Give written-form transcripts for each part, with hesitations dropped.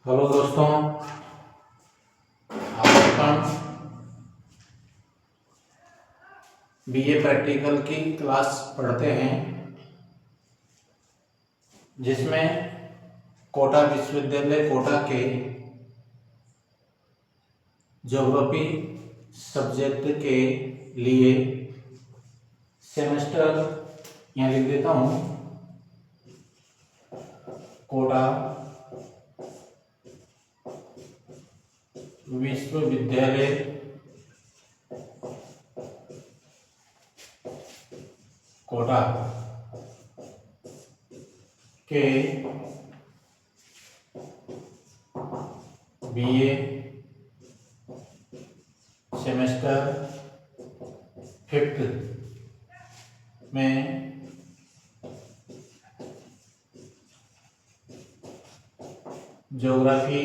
Hello दोस्तों, आज अपन BA practical की क्लास पढ़ते हैं, जिसमें कोटा विश्वविद्यालय कोटा के ज्योग्राफी सब्जेक्ट के लिए सेमेस्टर यहाँ लिख देता हूँ। कोटा विश्वविद्यालय कोटा के बीए सेमेस्टर 5th में ज्योग्राफी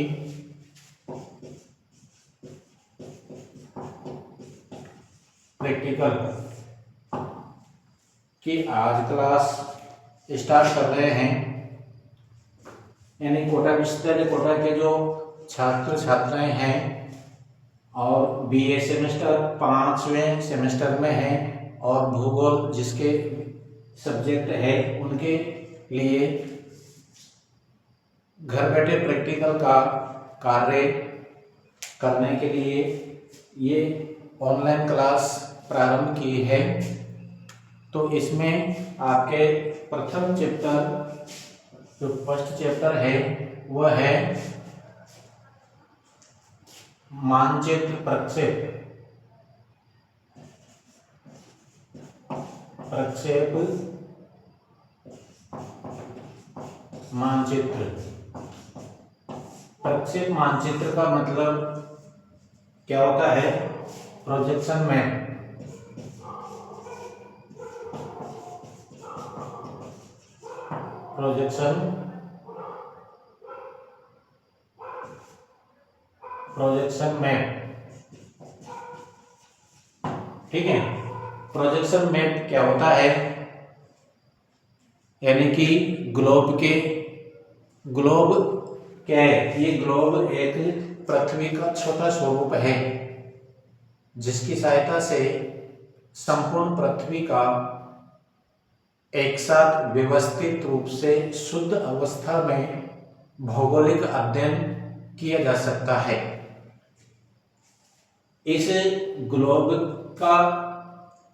प्रैक्टिकल की आज क्लास स्टार्ट कर रहे हैं। यानी कोटा विश्वविद्यालय कोटा के जो छात्र छात्राएं हैं और बीए सेमेस्टर 5वें सेमेस्टर में हैं और भूगोल जिसके सब्जेक्ट है उनके लिए घर बैठे प्रैक्टिकल का कार्य करने के लिए ये ऑनलाइन क्लास प्रारंभ की है। तो इसमें आपके प्रथम चैप्टर जो फर्स्ट चैप्टर है वह है मानचित्र प्रक्षेप मानचित्र। प्रक्षेप मानचित्र का मतलब क्या होता है? Projection map. प्रोजेक्शन मैप, ठीक है। प्रोजेक्शन मैप क्या होता है? यानी कि ग्लोब क्या है? ये ग्लोब एक पृथ्वी का छोटा स्वरूप है जिसकी सहायता से संपूर्ण पृथ्वी का एक साथ व्यवस्थित रूप से शुद्ध अवस्था में भौगोलिक अध्ययन किया जा सकता है। इस ग्लोब का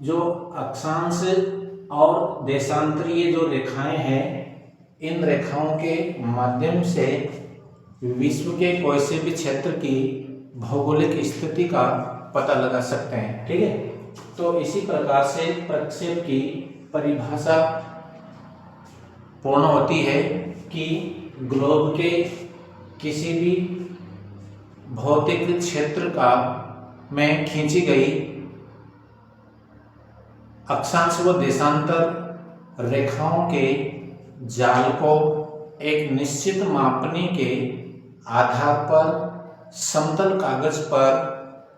जो अक्षांश और देशांतरीय जो रेखाएं हैं, इन रेखाओं के माध्यम से विश्व के कोई से भी क्षेत्र की भौगोलिक स्थिति का पता लगा सकते हैं, ठीक है। तो इसी प्रकार से प्रक्षेप की परिभाषा पूर्ण होती है कि ग्लोब के किसी भी भौतिक क्षेत्र का में खींची गई अक्षांश व देशांतर रेखाओं के जाल को एक निश्चित मापनी के आधार पर समतल कागज पर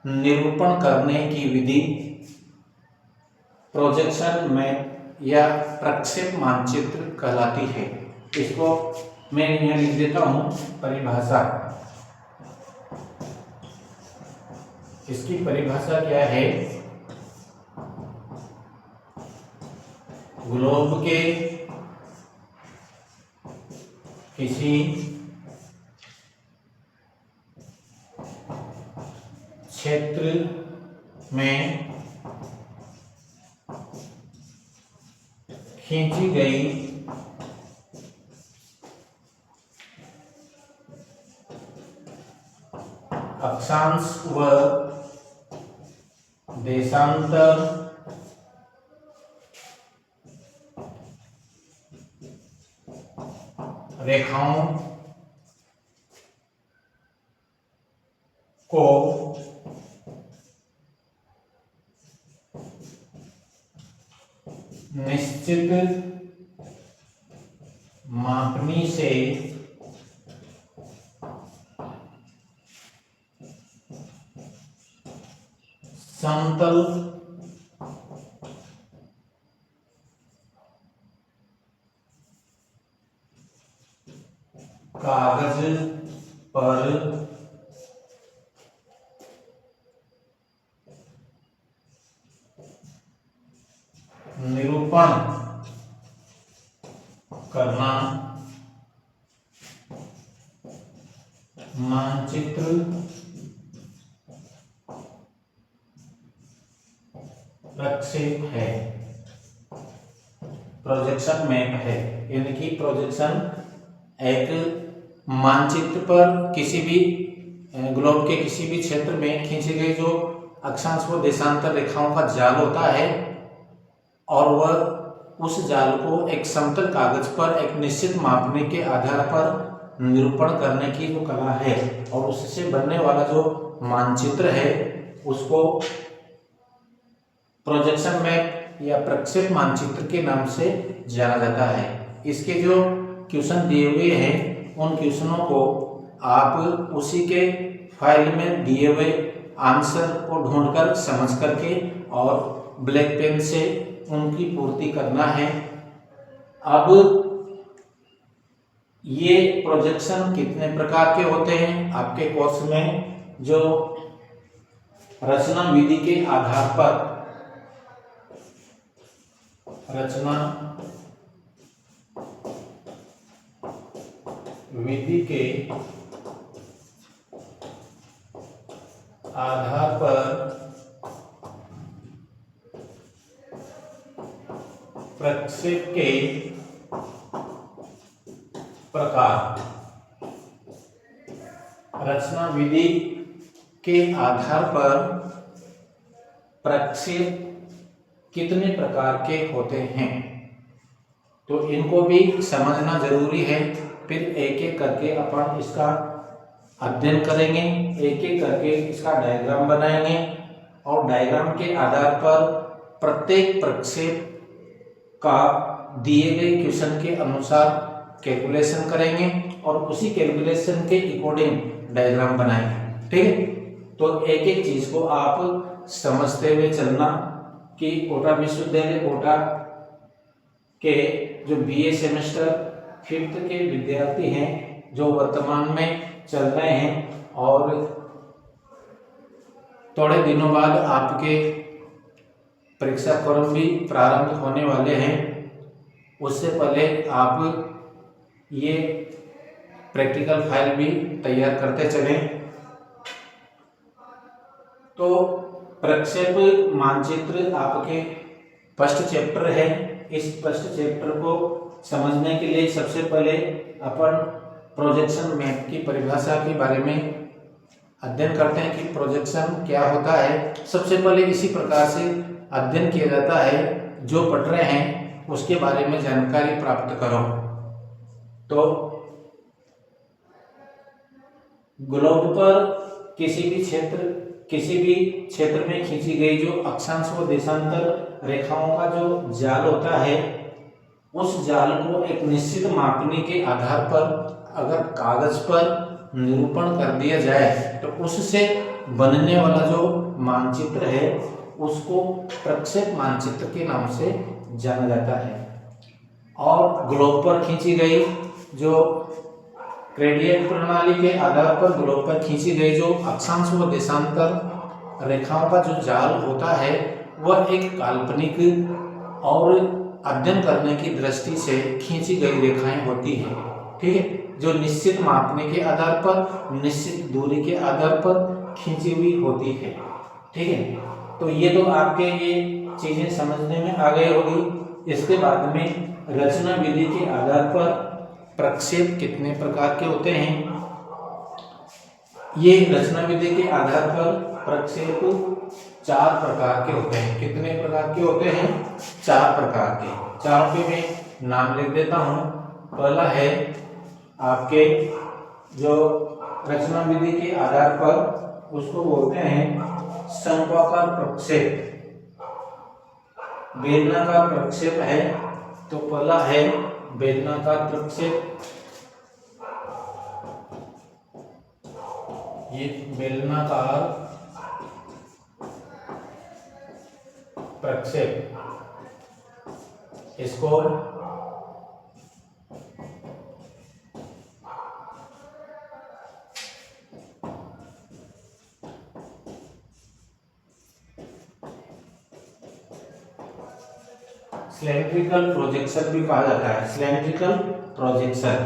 निरूपण करने की विधि प्रोजेक्शन मैप या प्रक्षेप मानचित्र कहलाती है। इसको मैं यहाँ लिख देता हूँ परिभाषा। इसकी परिभाषा क्या है? ग्लोब के किसी क्षेत्र में खींची गई अक्षांश व देशांतर रेखाओं को निश्चित मापनी से समतल कागज पर निरूपण करना मानचित्र प्रक्षेप है, प्रोजेक्शन मैप है। यानी कि प्रोजेक्शन एक मानचित्र पर किसी भी ग्लोब के किसी भी क्षेत्र में खींची गई जो अक्षांश व देशांतर रेखाओं का जाल होता है और वह उस जाल को एक समतल कागज पर एक निश्चित मापने के आधार पर निरूपण करने की जो कला है और उससे बनने वाला जो मानचित्र है उसको प्रोजेक्शन मैप या प्रक्षेप मानचित्र के नाम से जाना जाता है। इसके जो क्वेश्चन दिए हुए हैं उन क्वेश्चनों को आप उसी के फाइल में दिए हुए आंसर को ढूंढकर समझ करके और ब्लैक पेन से उनकी पूर्ति करना है। अब ये प्रोजेक्शन कितने प्रकार के होते हैं आपके कोर्स में, जो रचना विधि के आधार पर रचना विधि के आधार पर प्रक्षेप के प्रकार, रचना विधि के आधार पर प्रक्षेप कितने प्रकार के होते हैं तो इनको भी समझना जरूरी है। फिर एक एक करके अपन इसका अध्ययन करेंगे, एक एक करके इसका डायग्राम बनाएंगे और डायग्राम के आधार पर प्रत्येक प्रक्षेप का दिए गए क्वेश्चन के अनुसार कैलकुलेशन करेंगे और उसी कैलकुलेशन के अकॉर्डिंग डायग्राम बनाएंगे। ठीक है, तो एक एक चीज को आप समझते हुए चलना कि कोटा विश्वविद्यालय कोटा के जो बीए सेमेस्टर 5th के विद्यार्थी हैं जो वर्तमान में चल रहे हैं और थोड़े दिनों बाद आपके परीक्षा क्रम भी प्रारंभ होने वाले हैं, उससे पहले आप ये प्रैक्टिकल फाइल भी तैयार करते चलें। तो प्रक्षेप मानचित्र आपके फर्स्ट चैप्टर है। इस फर्स्ट चैप्टर को समझने के लिए सबसे पहले अपन प्रोजेक्शन मैप की परिभाषा के बारे में अध्ययन करते हैं कि प्रोजेक्शन क्या होता है। सबसे पहले इसी प्रकार से अध्ययन किया जाता है, जो पढ़ रहे हैं उसके बारे में जानकारी प्राप्त करो। तो ग्लोब पर किसी भी क्षेत्र में खींची गई जो अक्षांश व देशांतर रेखाओं का जो जाल होता है उस जाल को एक निश्चित मापनी के आधार पर अगर कागज पर निरूपण कर दिया जाए तो उससे बनने वाला जो मानचित्र है उसको प्रक्षेप मानचित्र के नाम से जाना जाता है। और ग्लोब पर खींची गई जो रेडियल प्रणाली के आधार पर ग्लोब पर खींची गई जो अक्षांश व देशांतर रेखाओं का जो जाल होता है वह एक काल्पनिक और अध्ययन करने की दृष्टि से खींची गई रेखाएं होती हैं। ठीक है, जो निश्चित मापने के आधार पर, निश्चित दूरी के आधार पर खींची हुई होती है। ठीक है, तो ये तो आपके ये चीजें समझने में आ गई होगी। इसके बाद में रचना विधि के आधार पर प्रक्षेप कितने प्रकार के होते हैं, ये रचना विधि के आधार पर प्रक्षेप 4 प्रकार के होते हैं। कितने प्रकार के होते हैं? 4 प्रकार के। चारों के मैं नाम लिख देता हूं। पहला है आपके जो रचना विधि के आधार पर उसको बोलते हैं शंक्वाकार प्रक्षेप, बेलनाकार प्रक्षेप है। तो पहला है बेलनाकार प्रक्षेप, ये बेलनाकार प्रक्षेप, इसको सिलेंड्रिकल प्रोजेक्शन भी कहा जाता है, सिलेंड्रिकल प्रोजेक्शन।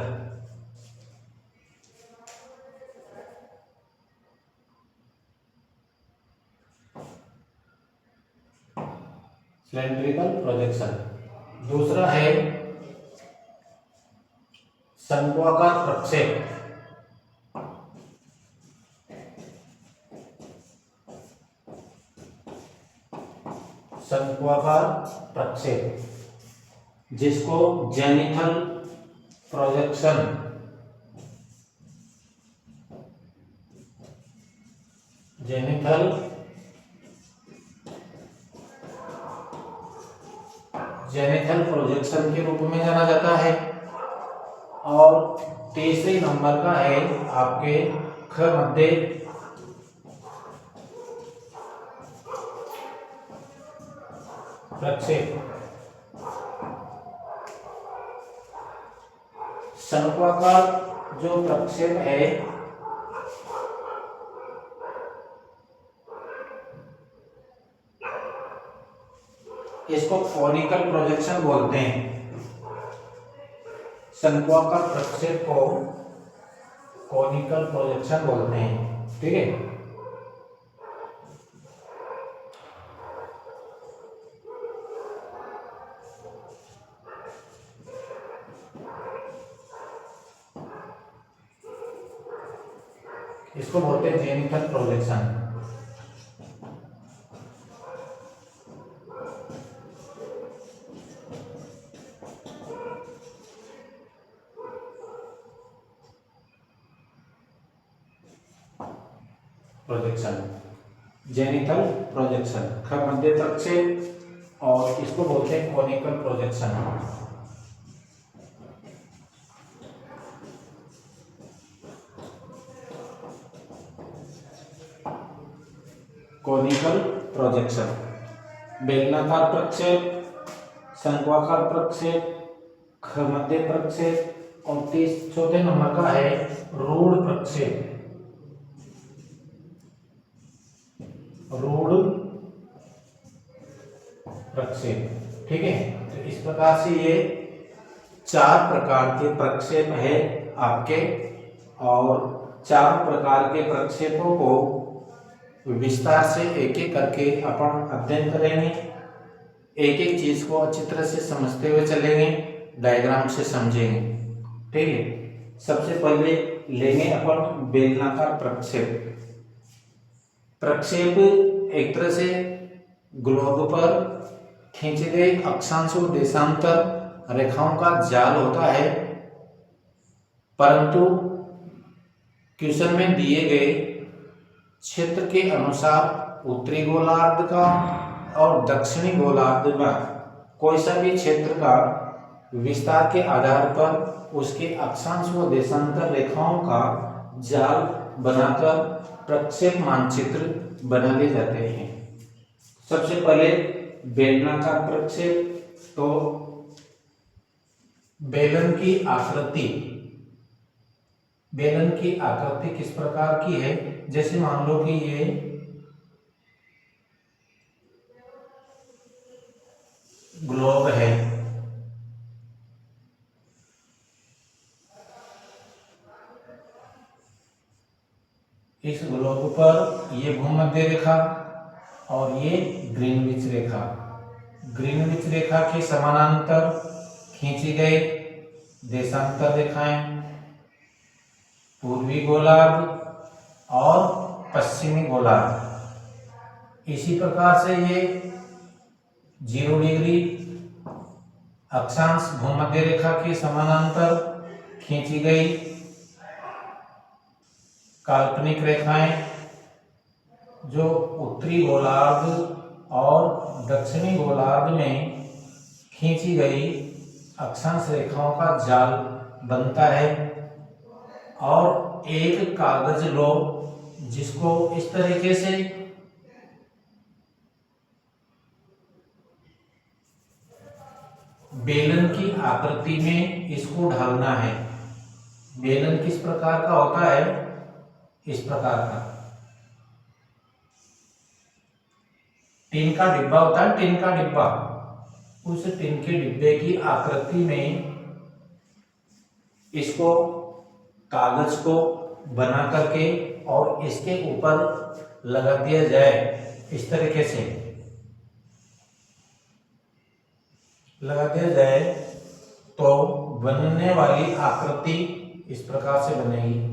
Cylindrical projection. दूसरा है शंक्वाकार प्रक्षेप। शंक्वाकार प्रक्षेप जिसको जेनिथल प्रोजेक्शन, जेनिथल प्रोजेक्शन के रूप में जाना जाता है। और तीसरे नंबर का है आपके ख मध्य प्रक्षेप। शंक्वाकार जो प्रक्षेप है इसको कोनिकल प्रोजेक्शन बोलते हैं। शंक्वाकार प्रक्षेप को कोनिकल प्रोजेक्शन बोलते हैं। ठीक है, इसको बोलते हैं जेनिथल प्रोजेक्शन। प्रोजेक्शन, जेनिथल प्रोजेक्शन, ख मध्य प्रक्षेप और इसको बोलते हैं कोनिकल प्रोजेक्शन। कोनिकल प्रोजेक्शन, बेलनाकार प्रक्षेप, शंक्वाकार प्रक्षेप, ख मध्य प्रक्षेप और चौथे नंबर का है रूढ़ प्रक्षेप। रूढ़ प्रक्षेप। ठीक है, तो इस प्रकार से ये 4 प्रकार के प्रक्षेप है आपके, और 4 प्रकार के प्रक्षेपों को विस्तार से एक एक करके अपन अध्ययन करेंगे। एक एक चीज को अच्छी तरह से समझते हुए चलेंगे, डायग्राम से समझेंगे। ठीक है, सबसे पहले लेंगे अपन बेलनाकार प्रक्षेप। प्रक्षेप एक तरह से ग्लोब पर खींचे गए अक्षांश और देशांतर रेखाओं का जाल होता है, परंतु क्वेश्चन में दिए गए क्षेत्र के अनुसार उत्तरी गोलार्ध का और दक्षिणी गोलार्ध में कोई सा भी क्षेत्र का विस्तार के आधार पर उसके अक्षांश व देशांतर रेखाओं का जाल बनाकर प्रक्षेप मानचित्र बना लिए जाते हैं। सबसे पहले बेलनाकार प्रक्षेप, तो बेलन की आकृति, बेलन की आकृति किस प्रकार की है, जैसे मान लो कि ये ग्लोब है, इस ग्लोब पर ये भूमध्य रेखा और ये ग्रीनविच रेखा, ग्रीनविच रेखा के समानांतर खींची गई देशांतर रेखाएं पूर्वी गोलार्ध और पश्चिमी गोलार्ध। इसी प्रकार से ये 0 डिग्री अक्षांश भूमध्य रेखा के समानांतर खींची गई काल्पनिक रेखाएं जो उत्तरी गोलार्ध और दक्षिणी गोलार्ध में खींची गई अक्षांश रेखाओं का जाल बनता है। और एक कागज लो जिसको इस तरीके से बेलन की आकृति में इसको ढालना है। बेलन किस प्रकार का होता है, इस प्रकार का टीन का डिब्बा होता है, टीन का डिब्बा, उस टिन के डिब्बे की आकृति में इसको कागज को बना करके और इसके ऊपर लगा दिया जाए, इस तरीके से लगा दिया जाए तो बनने वाली आकृति इस प्रकार से बनेगी।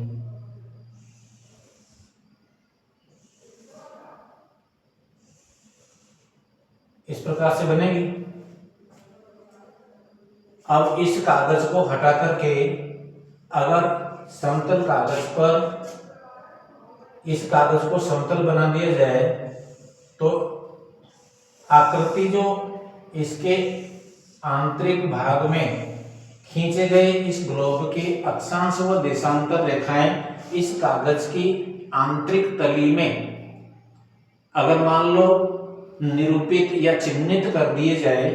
इस प्रकार से बनेगी। अब इस कागज को हटा करके अगर समतल कागज पर इस कागज को समतल बना दिया जाए तो आकृति जो इसके आंतरिक भाग में खींचे गए इस ग्लोब के अक्षांश व देशांतर रेखाएं इस कागज की आंतरिक तली में अगर मान लो निरूपित या चिह्नित कर दिए जाए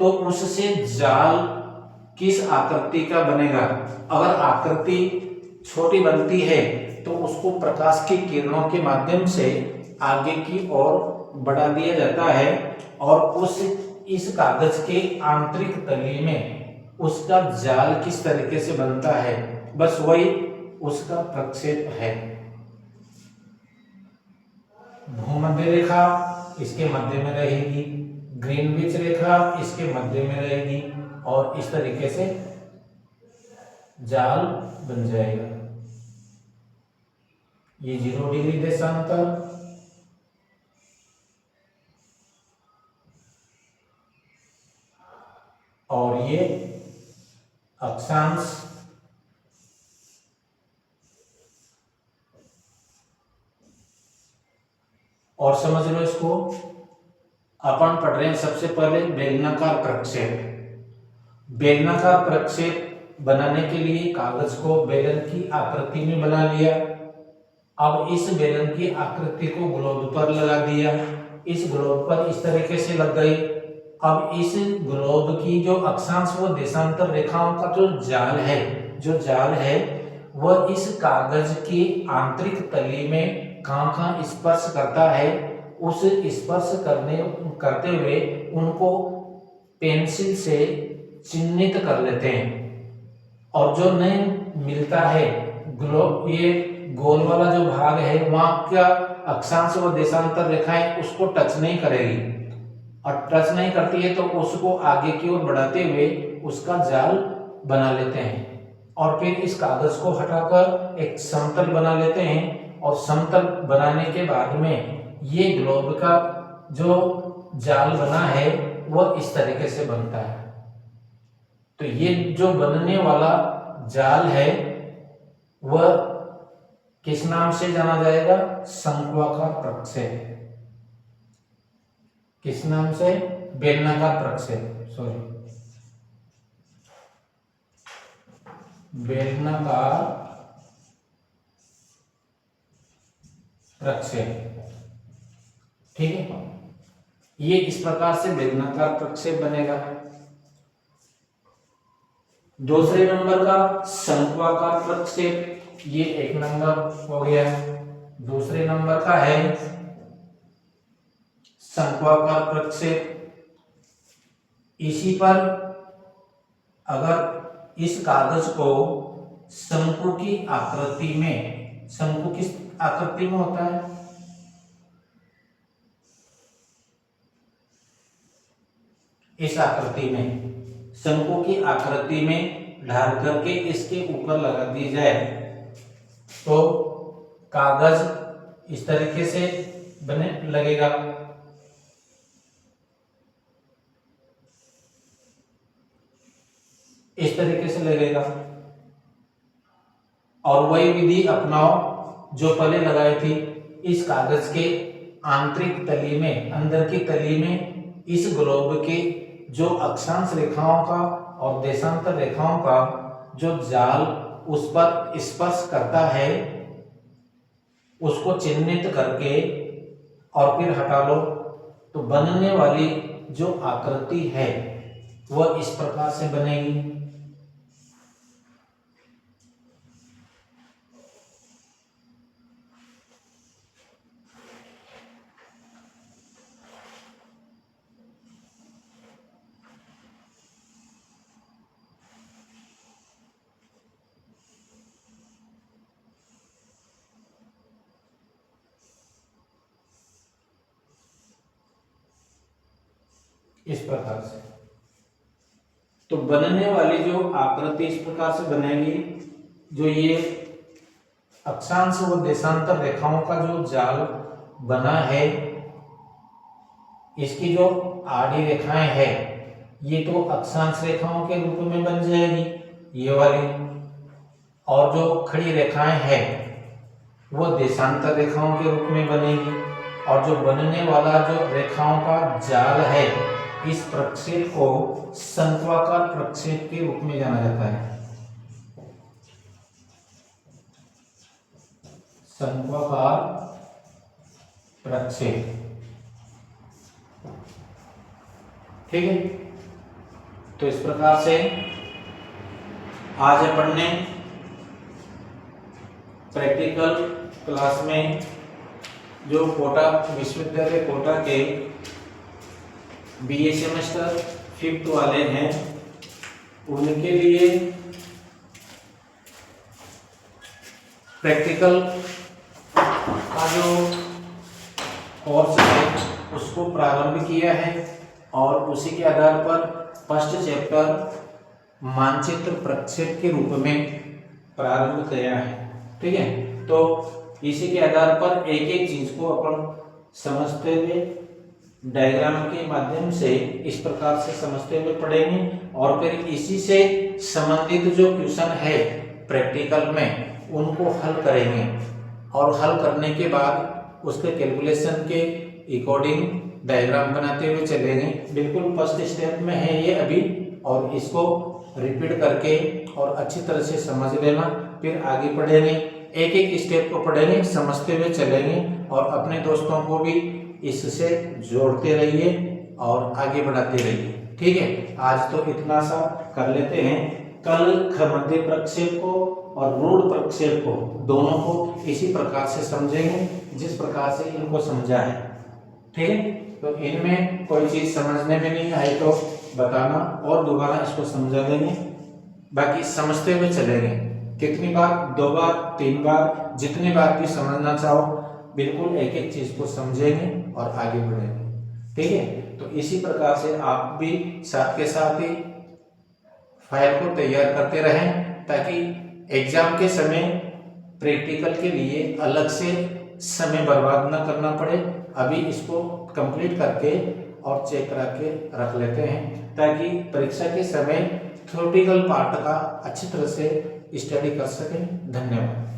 तो उससे जाल किस आकृति का बनेगा। अगर आकृति छोटी बनती है तो उसको प्रकाश की किरणों के माध्यम से आगे की ओर बढ़ा दिया जाता है और इस कागज के आंतरिक तली में उसका जाल किस तरीके से बनता है, बस वही उसका प्रक्षेप है। भूमध्य रेखा इसके मध्य में रहेगी, ग्रीनविच रेखा इसके मध्य में रहेगी और इस तरीके से जाल बन जाएगा। ये 0 डिग्री देशांतर और ये अक्षांश और समझ लो इसको अपन पढ़ रहे हैं सबसे पहले बेलनाकार प्रक्षेप। बेलनाकार प्रक्षेप बनाने के लिए कागज को बेलन की आकृति में बना लिया। अब इस बेलन की आकृति को ग्लोब पर लगा दिया, इस ग्लोब पर इस तरीके से लग गई। अब इस ग्लोब की जो अक्षांश व देशांतर रेखाओं का जो जाल है वह इस कागज की आंतरिक तली में कहाँ स्पर्श करता है, उस स्पर्श करते हुए उनको पेंसिल से चिन्हित कर लेते हैं। और जो नहीं मिलता है ग्लोब, ये गोल वाला जो भाग है वहां का अक्षांश व देशांतर रेखाएं उसको टच नहीं करेगी और टच नहीं करती है तो उसको आगे की ओर बढ़ाते हुए उसका जाल बना लेते हैं और फिर इस कागज को हटाकर एक समतल बना लेते हैं और समतल बनाने के बाद में ये ग्लोब का जो जाल बना है वह इस तरीके से बनता है। तो ये जो बनने वाला जाल है वह किस नाम से जाना जाएगा, शंक्वाकार प्रक्षेप। किस नाम से, बेलनाकार प्रक्षेप, सॉरी बेलनाकार प्रक्षेप। ठीक है, ये इस प्रकार से बेलनाकार प्रक्षेप बनेगा। दूसरे नंबर का शंक्वाकार प्रक्षेप, ये 1 नंबर हो गया। दूसरे नंबर का है शंक्वाकार प्रक्षेप। इसी पर अगर इस कागज को शंकु की आकृति में, शंकु किस आकृति में होता है, इस आकृति में, शंकु की आकृति में ढाल करके इसके ऊपर लगा दी जाए तो कागज इस तरीके से बने लगेगा। इस तरीके से लगेगा और वही विधि अपनाओ जो पहले लगाई थी। इस कागज के आंतरिक तली में, अंदर की तली में इस ग्लोब के जो अक्षांश रेखाओं का और देशांतर रेखाओं का जो जाल उस पर स्पर्श करता है उसको चिन्हित करके और फिर हटा लो तो बनने वाली जो आकृति है वह इस प्रकार से बनेगी। इस प्रकार से। तो बनने वाली जो आकृति इस प्रकार से बनेगी, जो ये अक्षांश व देशांतर रेखाओं का जो जाल बना है, इसकी जो आड़ी रेखाएं हैं ये तो अक्षांश रेखाओं के रूप में बन जाएगी, ये वाली, और जो खड़ी रेखाएं हैं वो देशांतर रेखाओं के रूप में बनेगी, और जो बनने वाला जो रेखाओं का जाल है इस प्रक्षेप को शंक्वाकार प्रक्षेप के रूप में जाना जाता है। शंक्वाकार प्रक्षेप, ठीक है। तो इस प्रकार से आज अपन ने प्रैक्टिकल क्लास में जो कोटा विश्वविद्यालय कोटा के बीए सेमेस्टर 5th वाले हैं उनके लिए प्रैक्टिकल का जो कोर्स है उसको प्रारंभ किया है, और उसी के आधार पर फर्स्ट चैप्टर मानचित्र प्रक्षेप के रूप में प्रारंभ किया है, ठीक है। तो इसी के आधार पर एक एक चीज को अपन समझते हुए डायग्राम के माध्यम से इस प्रकार से समझते हुए पढ़ेंगे, और फिर इसी से संबंधित जो क्वेश्चन है प्रैक्टिकल में उनको हल करेंगे, और हल करने के बाद उसके कैलकुलेशन के अकॉर्डिंग डायग्राम बनाते हुए चलेंगे। बिल्कुल फर्स्ट स्टेप में है ये अभी, और इसको रिपीट करके और अच्छी तरह से समझ लेना, फिर आगे पढ़ेंगे, एक एक स्टेप को पढ़ेंगे, समझते हुए चलेंगे, और अपने दोस्तों को भी इससे जोड़ते रहिए और आगे बढ़ाते रहिए, ठीक है। आज तो इतना सा कर लेते हैं, कल मध्य प्रक्षेप को और रूढ़ प्रक्षेप को दोनों को इसी प्रकार से समझेंगे जिस प्रकार से इनको समझा है, ठीक है। तो इनमें कोई चीज समझने में नहीं आई तो बताना और दोबारा इसको समझा देंगे, बाकी समझते हुए चलेंगे। कितनी बार, 2 बार, 3 बार, जितनी बार भी समझना चाहो, बिल्कुल एक एक चीज को समझेंगे और आगे बढ़ेंगे, ठीक है। तो इसी प्रकार से आप भी साथ के साथ ही फाइल को तैयार करते रहें, ताकि एग्जाम के समय प्रैक्टिकल के लिए अलग से समय बर्बाद न करना पड़े। अभी इसको कंप्लीट करके और चेक करा के रख लेते हैं, ताकि परीक्षा के समय थ्योरेटिकल पार्ट का अच्छी तरह से स्टडी कर सकें। धन्यवाद।